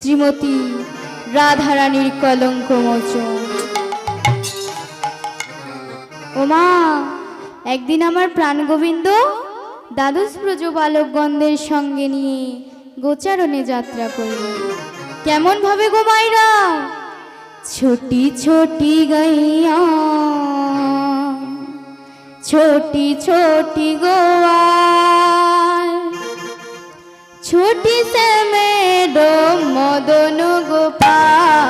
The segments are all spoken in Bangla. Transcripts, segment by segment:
শ্রীমতী রাধারানীর কলঙ্ক মোচন। ওমা, একদিন আমার প্রাণগোবিন্দ দ্বাদশ ব্রজ বালকগণদের সঙ্গে নিয়ে গোচারণে যাত্রা করল। কেমন ভাবে গো মাইরা? ছোটি ছোটি গাইয়া, ছোটি ছোটি গোয়াল, छोटी से मेडो मदन गोपाल।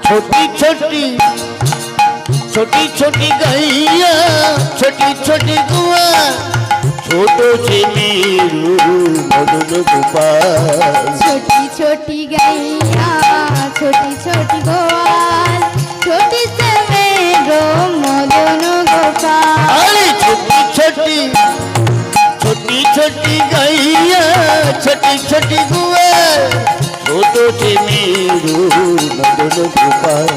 छोटी छोटी छोटी छोटी गैया, छोटी छोटी गुआ, छोटो से मेरू मदन गोपाल। छोटी छोटी गैया, छोटी छोटी गोपाल, छोटी से मेडो मदन गोपाल। अरे छोटी छोटी छोटी छोटी गैया, छोटी छोटी गुआ, छोटो से मेरू मदन गोपाल।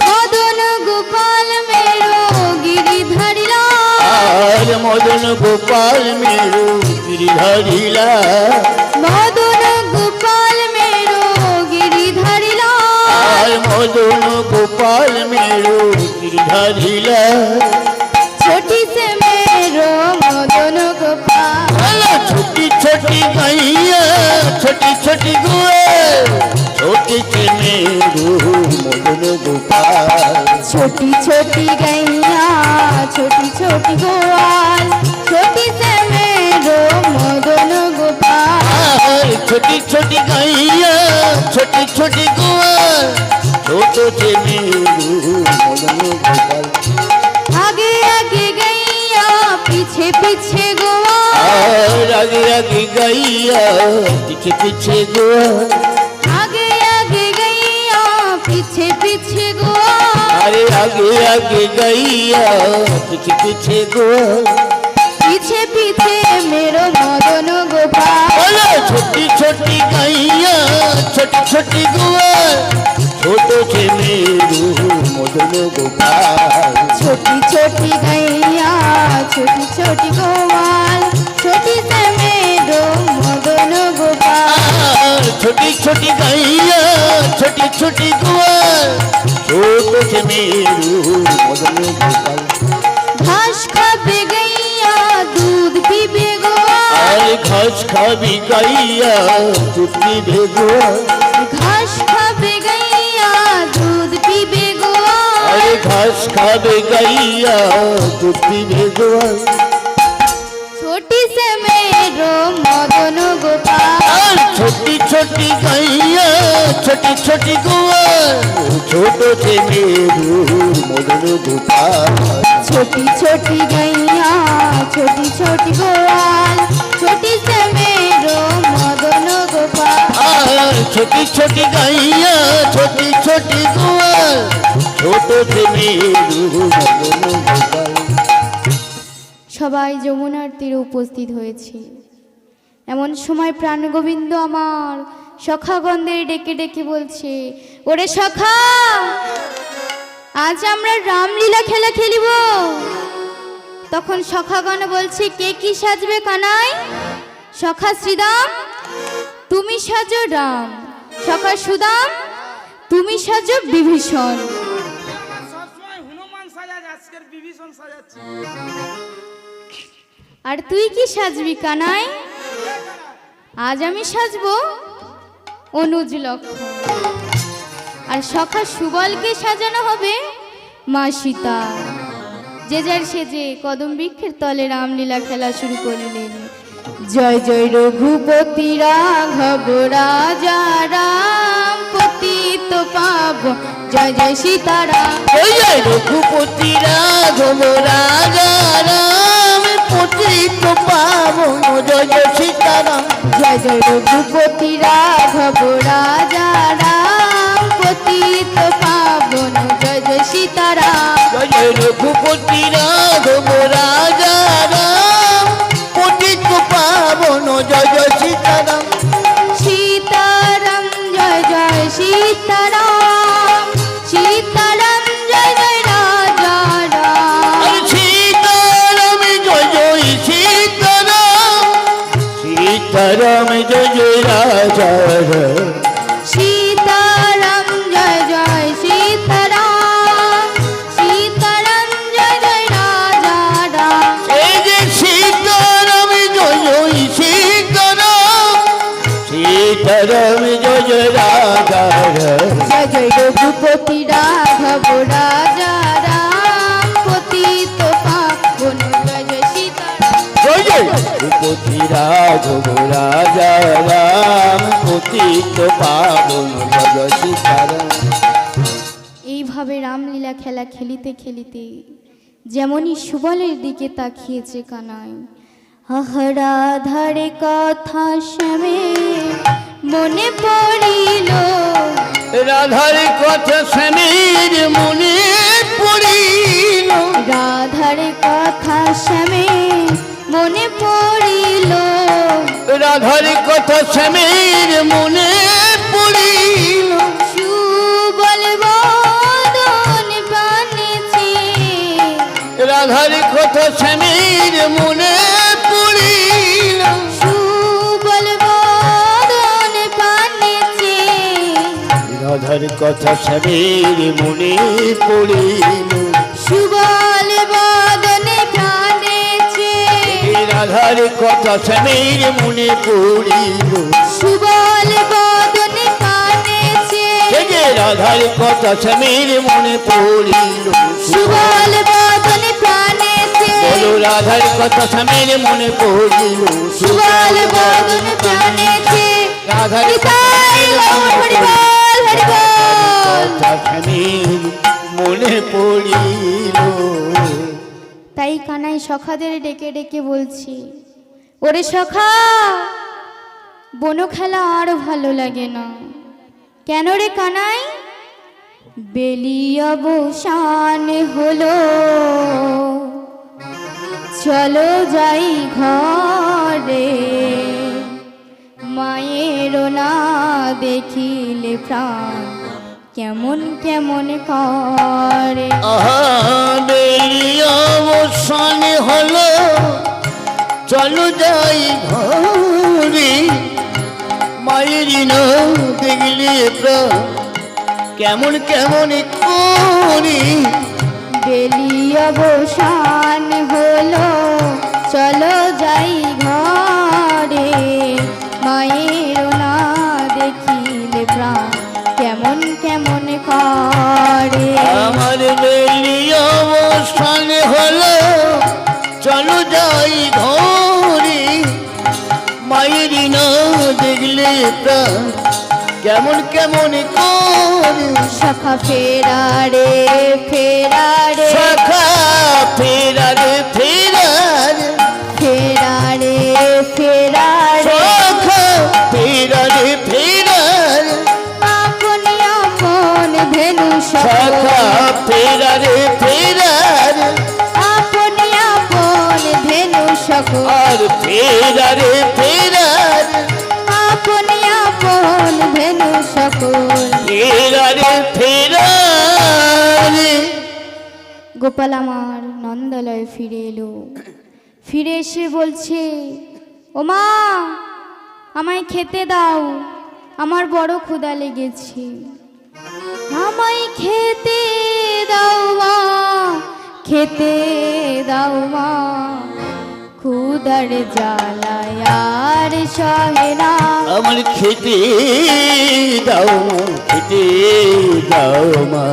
मदन गोपाल मेरो गिरिधारी लाल, मदन गोपाल मेरो गिरिधारी लाल। मदन गोपाल मेरो गिरिधारी लाल, मदन गोपाल मेरो गिरिधारी लाल। छोटी से मेरो मदन गोपाल। छोटी छोटी गैया, छोटी छोटी गुआ, छोटी से मेरो मदन गोपाल। छोटी छोटी गैया, छोटी छोटी गोपाल, छोटी से मेरो मदन गोपाल। छोटी छोटी गैया, छोटी छोटी गुआ, छोटो से मेरो मदन गोपाल। आगे आगे गैया, पीछे पीछे गोपाल, आगे आगे गैया, पीछे पीछे गुआ। आगे आगे गैया, पीछे पीछे गोपाल, अरे आगे आगे गैया, पीछे पीछे गुआ। पीछे पीछे मेरो मदन गोपाल। छोटी छोटी गैया, छोटी छोटी गुआ, छोटो से मेरो मदन गोपाल। छोटी छोटी गैया, छोटी छोटी गोपाल, छोटी से मेरो मदन गोपाल। छोटी छोटी गैया, छोटी छोटी गुआ, छोटो से मेरो मदन गोपाल। घास खाबे गैया, दूध पीबे गोपाल, अरे घास खाबी गैया, दूध पीबे गुआ। घास खाबे गैया, दूध पीबे गोपाल। अरे घास खाबे गैया, दूध पीबे गुआ। छोटी से मेरो मदन गोपाल। छोटी छोटी गैया, छोटी छोटी गुआ, छोटो से मेरो मदन गोपाल। छोटी छोटी गैया, छोटी छोटी गोपाल, छोटी से मेरो मदन गोपाल। छोटी छोटी गैया, छोटी छोटी गुआ, छोटो से मेरो मदन गोपाल। সবাই যমুনার তীরে উপস্থিত হয়েছে। এমন সময় প্রাণগোবিন্দ আমার সখাগণদের ডেকে ডেকে বলছে, ওরে সখা, আজ আমরা রামলীলা খেলা খেলিব। তখন সখাগণ বলছে, কে কি সাজবে কানাই? সখা শ্রীদাম, তুমি সাজো রাম। সখা সুদাম, তুমি সাজো বিভীষণ। আর তুই কি সাজবি কানাই? আজ আমি সাজবো অনুজ লক্ষ্মণ। আর সখা সুবলকে সাজানো হবে মা সীতা। যে যার সেজে কদম বৃক্ষের তলে রামলীলা খেলা শুরু করিলেন। জয় জয় রঘুপতি রাঘব রাজা রাম, পতিত পাবন জয় জয় সীতারাম। জয় জয় রঘুপতি রাঘব রাজা রাম, পতিত পাবন জয় জয় সীতারাম। জয় জয় রঘুপতি রাঘব রাজা রাম, পতিত পাবন জয় জয় সীতারাম। জয় জয় রঘুপতি রাঘব রাজা রাম, পতিত পাবন জয় জয় সীতারাম। সীতারাম জয় জয় সীতারাম, সীতারাম জয় জয় রাজা রাম। সীতারাম জয় জয় সীতারাম, সীতারাম জয় জয় রাজা রাম। জয় রাধা রাম। জয় জয় রঘুপতি রাঘব রাজা রাম পতিত পাবন জয় জয় সীতারাম। জয় জয় রঘুপতি রাঘব রাজা রাম পতিত পাবন জয় সীতারাম। এইভাবে রামলীলা খেলা খেলিতে খেলিতে যেমনই সুবলের দিকে তাকিয়েছে কানাই, আহরা ধারে কথা শ্যামে মনে পড়িল, রাধার কথা স্বামীর মনে পড়িল, রাধার কথা শ্যামে মনে পড়িল, রাধার কথা স্বামীর মনে পড়িল, সুবল বদন বানিছে, রাধার কথা স্বামীর মনে পড়িল, সুবল বদন বানিছে, রাধার কথা স্বামীর মনে পড়িল, সুবল বদনে প্রাণেছে, রাধার কথা স্বামীর মনে পড়িল, সুবল বদনে প্রাণেছে, রাধার কথা স্বামীর মনে পড়িল, সুবল বদনে প্রাণেছে, বলো রাধার কথা স্বামীর মনে পড়িল, সুবল বদনে প্রাণেছে, রাধার নিতাই গৌর হরি বল হরি বল। কথা স্বামীর মনে পড়িল। তাই কানাই সখাদের ডেকে ডেকে বলছি, ওরে সখা বন খেলা আর ভালো লাগে না। কেন রে কানাই? বেলি অবসান হলো, চলো যাই ঘরে, মায়ের না দেখিলে প্রাণ কেমন কেমন করে। অবসান হলো, চলো যাই ঘরে, মায়ের না দেখলে প্রাণ কেমন কেমন করি। বেলি অবসান হলো, চলো যাই ঘরে, মায়ের না দেখিলে প্রাণ কেমন কেমন করে। আমার বেলি অবসান হলো, চলো যাই ঘরে, মায়ের না দেখলে প্রাণ কেমন কেমন করে। সখা ফেরারে ফেরারে, সখা ফেরারে ফেরারে, ফেরারে ফেরারে, সখা ফেরারে ফেরারে, আপনি আপন ধেনু সখা ফেরারে ফেরারে, আপনি আপন ধেনু সকল, আর ফেরারে ফেরারে, আপনি আপন ধেনু সকল। ফেরারে ফেরারে। গোপাল আমার নন্দালয়ে ফিরে এলো, ফিরে এসে বলছে, ও মা আমায় খেতে দাও, আমার বড় ক্ষুধা লেগেছে, আমায় খেতে দাও মা, খেতে দাও মা, ক্ষুধার জ্বালায় আর সহে না। আমার খেতে দাও খেতে দাও মা,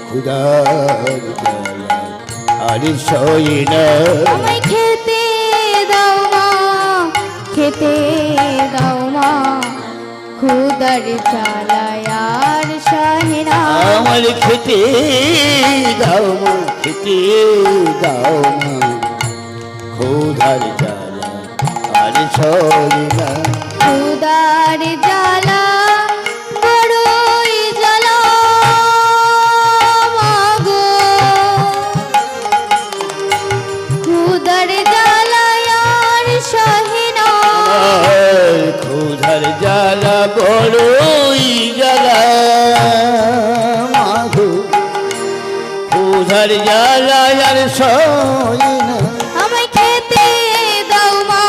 ক্ষুধার জ্বালা আর সয়ে না। আমায় খেতে দাও মা, খেতে দাও মা, ক্ষুধার জ্বালায় আর সহে না। আমার খেতে দাও মা, খেতে দাও মা, ক্ষুধার জ্বালা আর সয়ে না। ক্ষুধার জ্বালা বড়ই জ্বালা মাগো, ক্ষুধার জ্বালায় আর সহে না। ক্ষুধার জ্বালা বড়ই জ্বালা মাগো, ক্ষুধার জ্বালা আর সয়ে না। আমায় খেতে দাও মা,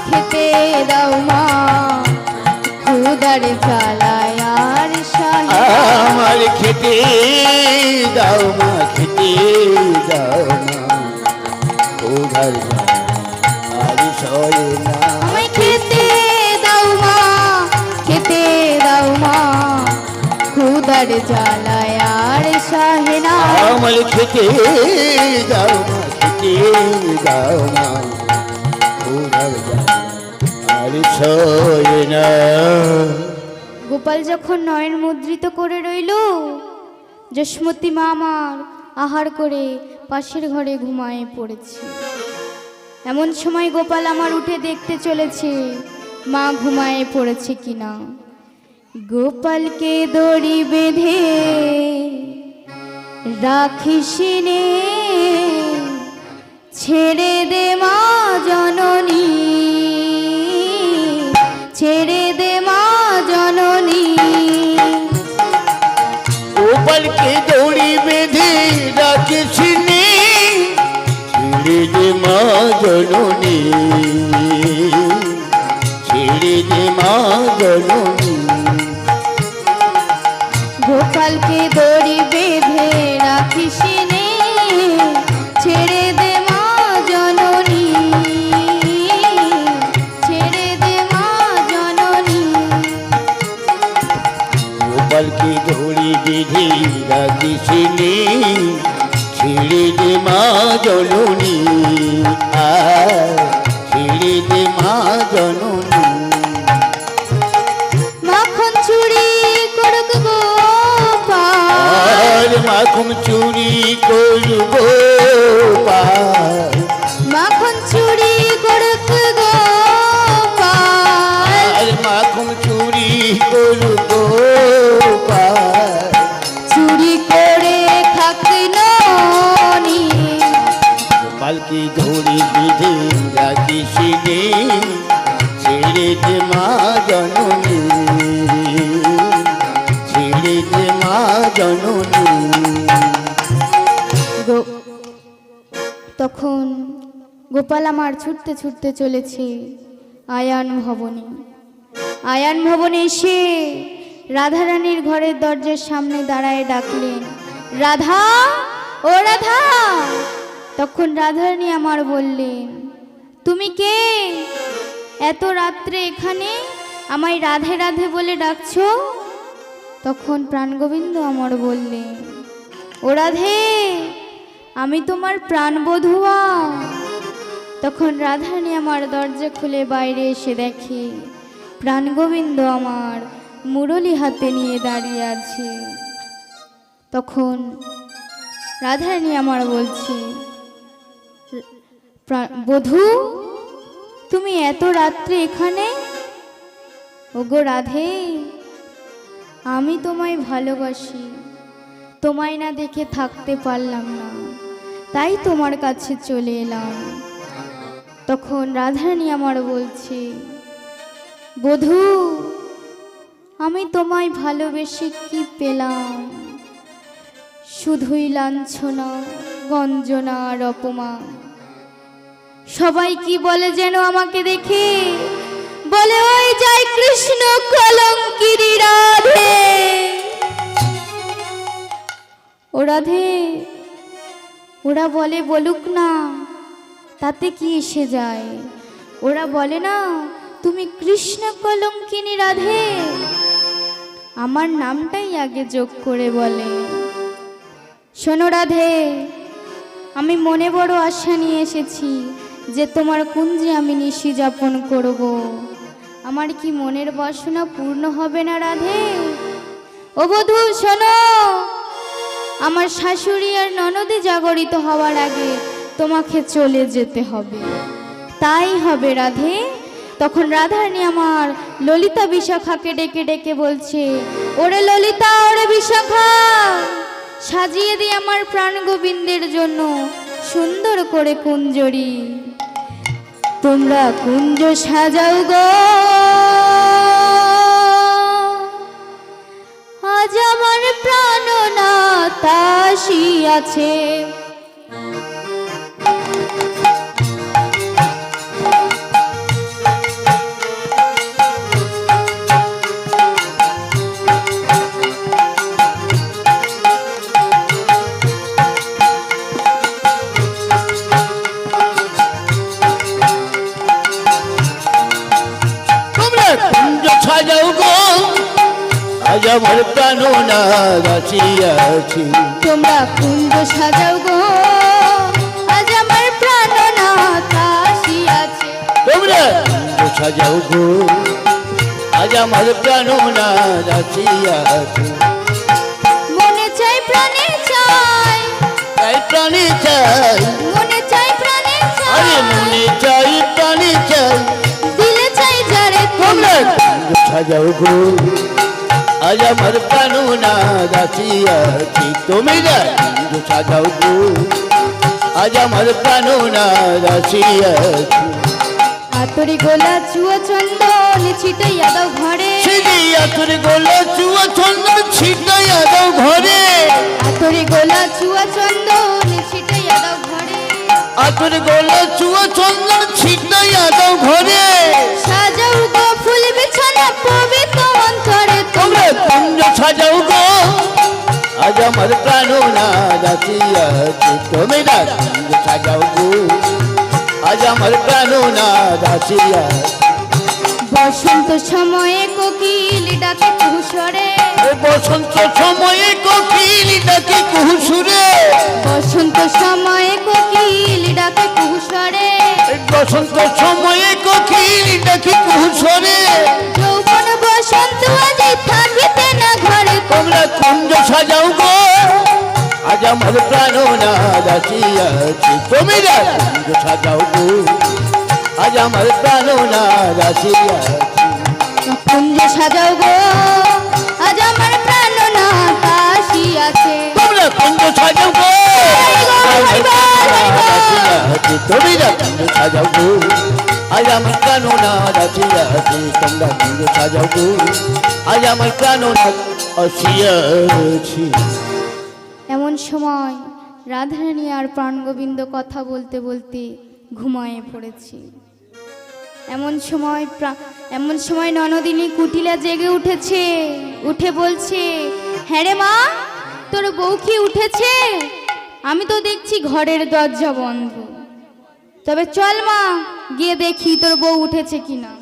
খেতে দাও মা, ক্ষুধার জ্বালায় আর সহে না। আমার খেতে দাও মা, খেতে দাও মা, ক্ষুধার জ্বালা আর সয়ে না। আমায় খেতে দাও মা, খেতে দাও ক্ষুদার জ্বালায় আর সহে না। আমার খেতে দাও না, খেতে দাও না, ক্ষুধার জ্বালা আর সহে না। গোপাল যখন নয়ন মুদ্রিত করে রইল, যশোমতী মা আমার আহার করে পাশের ঘরে ঘুমায়ে পড়েছে। এমন সময় গোপাল আমার উঠে দেখতে চলেছে মা ঘুমায়ে পড়েছে কিনা। গোপালকে দড়ি বেঁধে রাখিস নে, ছেড়ে দে মা জননী, ছেড়ে দে মা জননী। গোপালকে দড়ি বেঁধে রাখিস নে, ছেড়ে দে মা জননী, ছেড়ে দে মা জননী। গোপালকে দড়ি বেঁধে রাখিস নে, ছেড়ে দে মা জননী, ছেড়ে দে মা জননী। গোপালকে দড়ি বেঁধে রাখিস নে, ছেড়ে দে মা জননী, ছেড়ে দে মা জননী। মাখন চুরি করুক গোপাল, মাখন চুরি করব, মাখন চুরি করুক গোপাল, মাখন চুরি করব, চুরি করে খাক ননি। গোপালকে ধরে বেঁধে রাখিস নে, ছেড়ে দে মা জননী, ছেড়ে দে মা জননী। তখন গোপাল আমার ছুটতে ছুটতে চলেছে আয়ান ভবনে। আয়ান ভবনে এসে রাধারানীর ঘরের দরজার সামনে দাঁড়ায় ডাকলেন, রাধা, ও রাধা। তখন রাধারানী আমার বললেন, তুমি কে? এত রাত্রে এখানে আমায় রাধে রাধে বলে ডাকছো? তখন প্রাণগোবিন্দ আমার বললেন, ও রাধে, আমি তোমার প্রাণবধূয়া। তখন রাধারানী আমার দরজা খুলে বাইরে এসে দেখে প্রাণগোবিন্দ আমার মুরলি হাতে নিয়ে দাঁড়িয়ে আছে। তখন রাধারানী আমার বলছে, বধূ, তুমি এত রাত্রে এখানে? ওগো রাধে, আমি তোমায় ভালোবাসি, তোমায় না দেখে থাকতে পারলাম না, তাই তোমার কাছে চলে এলাম। তখন রাধারানী আমার বলছে, বধূ, আমি তোমায় ভালোবেসে কি পেলাম? শুধুই লাঞ্ছনা, গঞ্জনা আর অপমান। সবাই কি বলে যেন আমাকে দেখে, বলে ওই যায় কৃষ্ণ কলঙ্কিনী রাধে। ও রাধে, ওরা বলে বলুক না, তাতে কি এসে যায়? ওরা বলে না তুমি কৃষ্ণ কলঙ্কিনী রাধে, আমার নামটাই আগে যোগ করে বলে। শোনো রাধে, আমি মনে বড় আশা নিয়ে এসেছি যে তোমার কুঞ্জে আমি নিশি যাপন করব। আমার কি মনের বাসনা পূর্ণ হবে না রাধে? ও বধূ শোনো, আমার শাশুড়ি আর ননদে জাগরিত হওয়ার আগে তোমাকে চলে যেতে হবে। তাই হবে রাধে। তখন রাধারানী আমার ললিতা বিশাখাকে ডেকে ডেকে বলছে, ওরে ললিতা, ওরে বিশাখা, সাজিয়ে দি আমার প্রাণ গোবিন্দের জন্য সুন্দর করে কুঞ্জরি। তোমরা কুঞ্জ সাজাও গো, আজ আমার প্রাণনাথ আসিয়াছে। আজ আমার প্রাণনাথ আসিয়াছে। তোমরা কুঞ্জ সাজাও গো আজ আমার প্রাণনাথ আসিয়াছে। তোমরা কুঞ্জ সাজাও গো আজ আমার প্রাণনাথ আসিয়াছে। মনে চাই প্রাণে চাই, তাই প্রাণে চাই, মনে চাই প্রাণে আরে চাই, মনে চাই প্রাণে চাই। দিলে চাই যারে তোমরা তোমরা কুঞ্জ সাজাও গো আজ আমার প্রাণনাথ আসিয়াছে। তোমরা কুঞ্জ সাজাও গো আজ আমার প্রাণনাথ আসিয়াছে। আতরে গোলা চুয়া চন্দন ছিটাইয়া দাও ঘরে, আতরে গোলা চুয়া চন্দন ছিটাইয়া দাও ঘরে। আতরে গোলা চুয়া চন্দন ছিটাইয়া দাও ঘরে, আতরে গোলা চুয়া চন্দন ছিটাইয়া দাও ঘরে। সাজাও গো ফুল বিছানা পবিত্র অন্তরে তোমরা কুঞ্জ সাজাও গো আজ আমার প্রাণনাথ আসিয়াছে। তোমরা কুঞ্জ সাজাও গো আজ আমার প্রাণনাথ আসিয়াছে। বসন্ত সময়ে কোকিল ডাকে কুহুসরে, বসন্ত সময়ে কোকিল ডাকে কুহুসুরে। বসন্ত সময়ে কোকিল ডাকে কুহুসরে, বসন্ত সময়ে কোকিল ডাকে কুহুসরে। যৌবন বসন্ত আজি থাকিতে না ঘরে। তোমরা কুঞ্জ সাজাও গো আজ আমার প্রাণনাথ আসিয়াছে। তোমরা কুঞ্জ সাজাও গো আজ আমার প্রাণনাথ আসিয়াছে। কুঞ্জ সাজাও গো আজ আমার প্রাণনাথ আসিয়াছে। তোমরা কুঞ্জ সাজাও গো আমার প্রাণনাথ আসিয়াছে। তোমরা কুঞ্জ সাজাও গো আজ আমার প্রাণনাথ আসিয়াছে। তোমরা কুঞ্জ সাজাও গো আজ আমার প্রাণনাথ আসিয়াছে। এমন সময় রাধারানী আর প্রাণগোবিন্দ কথা বলতে বলতে ঘুমায়ে পড়েছি। এমন সময় ননদিনী কুটিলা জেগে উঠেছে, উঠে বলছে, হ্যাঁ রে মা, তোর বউ কি উঠেছে? আমি তো দেখছি ঘরের দরজা বন্ধ। তবে চল মা, গিয়ে দেখি তোর বউ উঠেছে কিনা।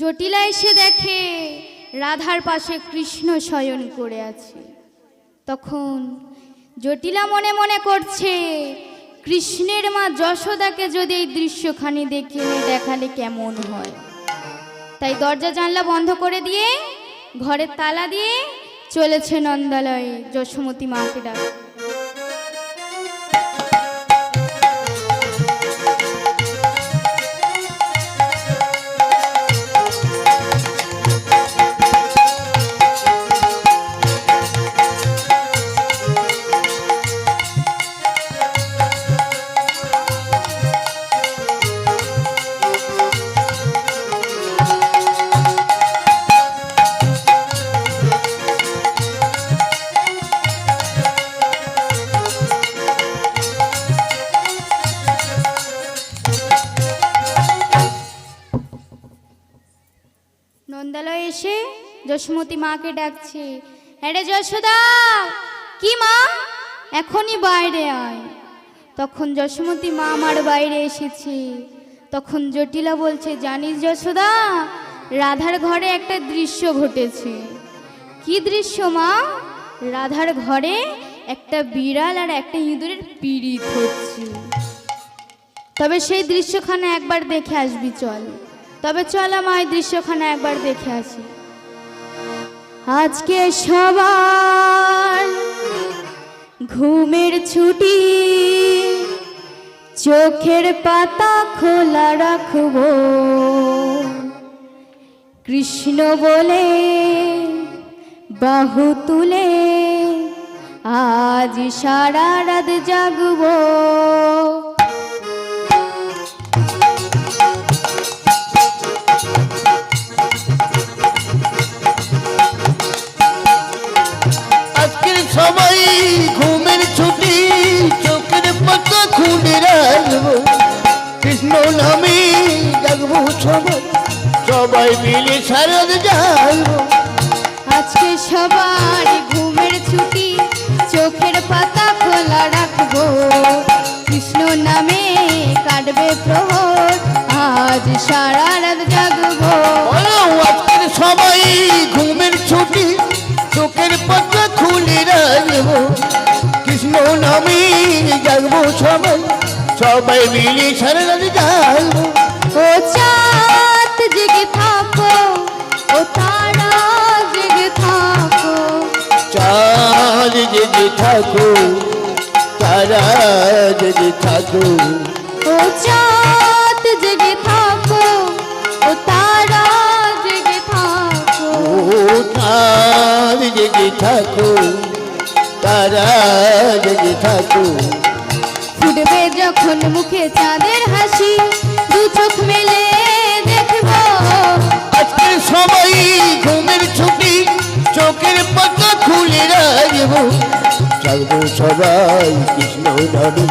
জটিলা এসে দেখে রাধার পাশে কৃষ্ণ শয়ন করে আছে। তখন জটিলা মনে মনে করছে, কৃষ্ণের মা যশোদাকে যদি এই দৃশ্যখানি দেখালে কেমন হয়। তাই দরজা জানলা বন্ধ করে দিয়ে ঘরের তালা দিয়ে চলেছে নন্দালয়ে যশোমতী মাকে ডাক। নন্দালয়ে এসে যশোমতী মাকে ডাকছে, হ্যাঁ রে যশোদা, কি মা, এখনই বাইরে আয়। তখন যশোমতী মা আমার বাইরে এসেছে। তখন জটিলা বলছে, জানিস যশোদা, রাধার ঘরে একটা দৃশ্য ঘটেছে। কি দৃশ্য মা? রাধার ঘরে একটা বিড়াল আর একটা ইঁদুরের পীড়িত হচ্ছে। তবে সেই দৃশ্যখানে একবার দেখে আসবি, চল। তবে চল আমায় দৃশ্যখানে একবার দেখে আসি। আজকে সবার ঘুমের ছুটি, চোখের পাতা খোলা রাখবো, কৃষ্ণ বলে বাহু তুলে আজ সারা রাত জাগবো। আজকের সবাই ঘুমের ছুটি, চোখের পাতা খুলে রাখবো, কৃষ্ণ নামে জাগবো সবাই, সবাই মিলে সারা রাত জাগবো। আজকে সবার ঘুমের ছুটি, চোখের পাতা খোলা রাখবো, কৃষ্ণ নামে কাটবে প্রহর, আজ সারা রাত জাগবো। বলো আজকের সবাই ঘুমের ছুটি, চোখের পাতা খুলে রাখবো, কৃষ্ণ নামে জাগবো সবাই, সবাই মিলে সারা রাত জাগবো। ও চাঁদ জেগে থাকো, ও তারা জেগে থাকো, চাঁদ জেগে থাকো, তারা জেগে থাকো, ও চাঁদ জেগে থাকো, ও তারা জেগে থাকো। ও চাঁদ জেগে থাকো, তারা জেগে থাকো। ফুটবে যখন মুখে চাঁদের হাসি, দু চোখ মেলে দেখবো, আজকের সবাই ঘুমের ছুটি, চোখের পাতা খুলে রাখবো, জাগবো সবাই কৃষ্ণ নামে,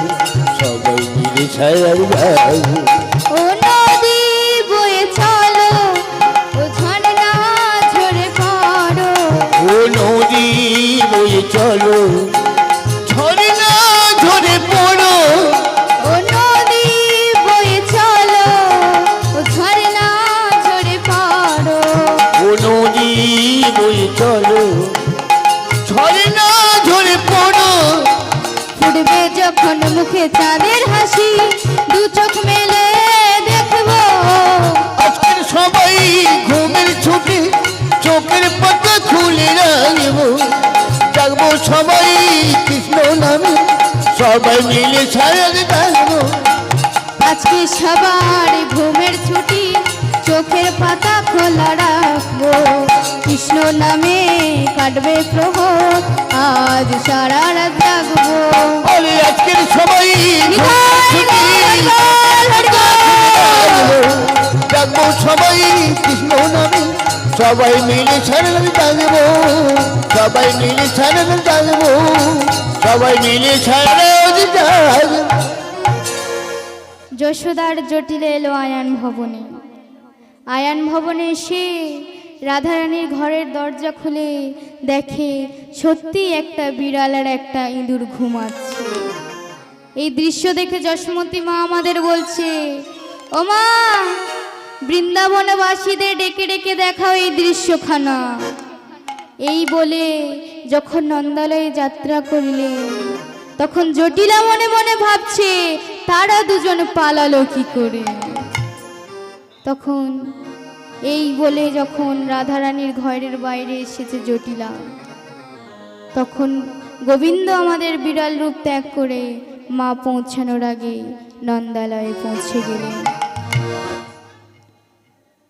সবাই মিলে সারা যাবো। ও নদী বয়ে চলো, ও ঝর্ণা ঝরে পড়ো, ও নদী বয়ে চলো, ঝর্ণা ঝরে পড়ো, ও নদী বয়ে চলো, ও ঝর্ণা ঝরে পড়ো। ও নদী বয়ে চলো, ঝর্ণা ঝরে পড়ো। ফুটবে যখন মুখে চাঁদের হাসি, দু চোখ মেলে দেখবো, আজকের সবাই ঘুমের ছুটি, চোখের পাতা খুলে রাখবো, জাগবো সবাই কৃষ্ণ নামে, সবাই মিলে সারা রাত জাগবো। আজকে সবার ঘুমের ছুটি, চোখের পাতা খোলা রাখবো, কৃষ্ণ নামে কাটবে প্রহর, আজ সারা রাত জাগবো। বলে আজকের সবাই জাগবো সবাই কৃষ্ণ নামে, সবাই মিলে সারা রাত জাগবো, সবাই মিলে সারা রাত জাগবো, সবাই মিলে সারা রাত জাগবো। যশোদার জটিলে এলো আয়ান ভবনে, আয়ান ভবনে এসে রাধারানীর ঘরের দরজা খুলে দেখে সত্যি একটা বিড়াল আর একটা ইঁদুর ঘুমাচ্ছে। এই দৃশ্য দেখে যশোমতী মা আমাদের বলছে, ও মা, বৃন্দাবনবাসীদের ডেকে ডেকে দেখাও এই দৃশ্যখানা। এই বলে যখন নন্দালয়ে যাত্রা করলে, তখন জটিলা মনে মনে ভাবছে তারা দুজন পালালো কি করে। তখন এই বলে যখন রাধারানীর ঘরের বাইরে এসেছে জটিলা, তখন গোবিন্দ আমাদের বিড়াল রূপ ত্যাগ করে মা পৌঁছানোর আগে নন্দালয়ে পৌঁছে গেলেন।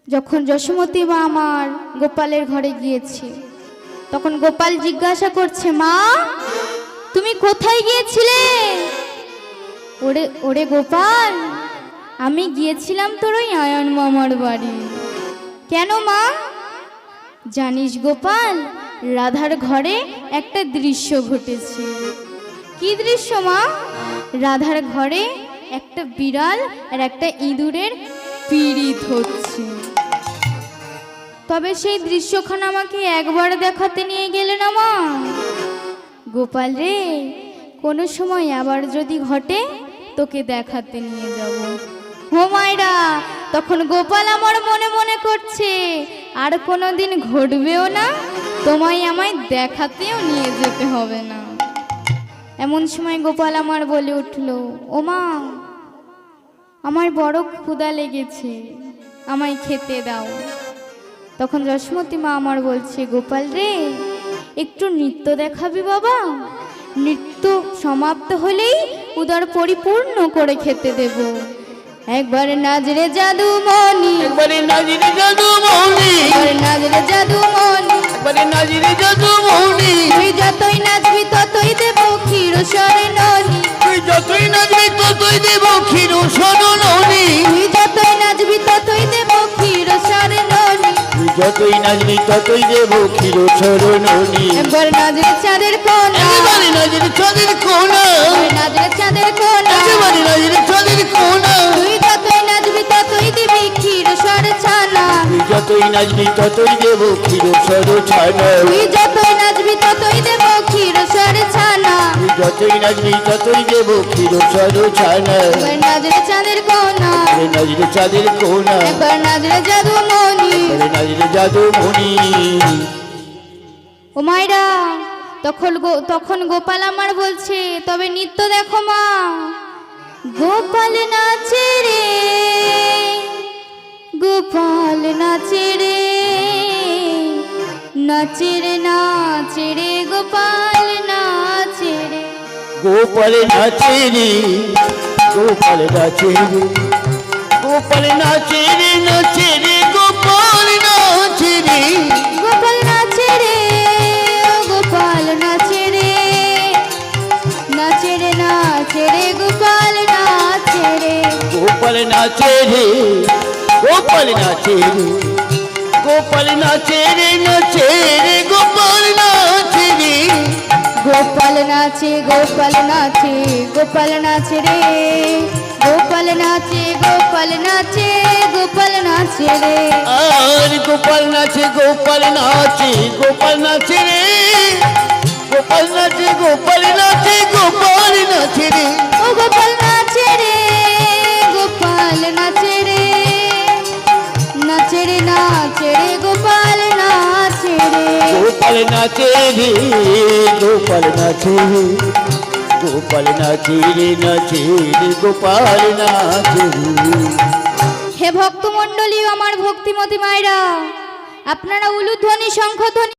যখন যশোমতী মা আমার গোপালের ঘরে গিয়েছে, তখন গোপাল জিজ্ঞাসা করছে, মা তুমি কোথায় গিয়েছিলে? ওরে ওরে গোপাল, আমি গিয়েছিলাম তোর ওই আয়ন মামার বাড়ি। কেন মা? জানিস গোপাল, রাধার ঘরে একটা দৃশ্য ঘটেছে। কি দৃশ্য মা? রাধার ঘরে একটা বিড়াল আর একটা ইঁদুরের পীড়িত হচ্ছে। তবে সেই দৃশ্যখানা আমাকে একবার দেখাতে নিয়ে গেলে না মা? গোপাল রে, কোনো সময় আবার যদি ঘটে তোকে দেখাতে নিয়ে যাব। ও মায়েরা, তখন গোপাল আমার মনে মনে করছে আর কোনোদিন ঘটবেও না, তোমায় আমায় দেখাতেও নিয়ে যেতে হবে না। এমন সময় গোপাল আমার বলে উঠল, ও মা, আমার বড় ক্ষুধা লেগেছে, আমায় খেতে দাও। তখন যশোমতী মা আমার বলছে, গোপাল রে, একটু নৃত্য দেখাবি বাবা? নৃত্য সমাপ্ত হলেই উদর পরিপূর্ণ করে খেতে দেব। একবার নাজরে জাদু মনি, একবারে নাজিরে জাদু মৌনি, একবার নাজরে জাদু মনি, একবারে নাজিরে জাদু মৌনি, তুই যতই নাচবি ততই নাচবি ততই দেব ক্ষীর শরণী একবার নাচরে চাঁদের কোনা একেবারে নাচবি চাঁদের কোনা নাচরে চাঁদের কোনা একেবারে নাচবি চাঁদের কোনা তুই যতই নাচবি ততই দিবি ক্ষীর সর ছানা তুই যতই নাচবি ততই দেব ক্ষীর সর ছানা তুই যতই নাচবি ততই দেব ক্ষীর সর ছানা তুই যতই নাচবি ততই দেব ক্ষীর সর ছানা একবার নাচরে চাঁদের কোনা নাচলে চাঁদের কোনা একবার নাচরে জাদু মনি নাচলে জাদু মনি ও মাইরা তখন গোপাল আমার বলছে তবে নৃত্য দেখো মা গোপাল নাচে রে গোপাল নাচে রে নাচে রে নাচে রে গোপাল নাচে রে গোপাল নাচে রে গোপাল নাচে রে গোপাল নাচে রে নাচে রে গোপাল নাচে রে গোপাল নাচে রে গোপাল নাচে রে নাচে রে নাচে রে গোপাল নাচে রে গোপাল নাচে রে গোপাল নাচে রে গোপাল নাচে রে নাচে রে গোপাল নাচে রে গোপাল নাচে গোপাল নাচে গোপাল নাচে রে গোপাল নাচে গোপাল নাচে গোপাল নাচে রে আর গোপাল নাচে গোপাল নাচে গোপাল নাচে রে গোপাল নাচে গোপাল নাচে গোপাল নাচে রে ও গোপাল নাচে রে গোপাল নাচে রে নাচে রে নাচে রে গোপাল নাচে রে গোপাল নাচে রে গোপাল নাচে রে গোপাল নাচে রে নাচে রে গোপাল নাচে রে হে ভক্তমণ্ডলী আমার ভক্তিমতী মায়েরা আপনারা উলুধ্বনি শঙ্খধ্বনি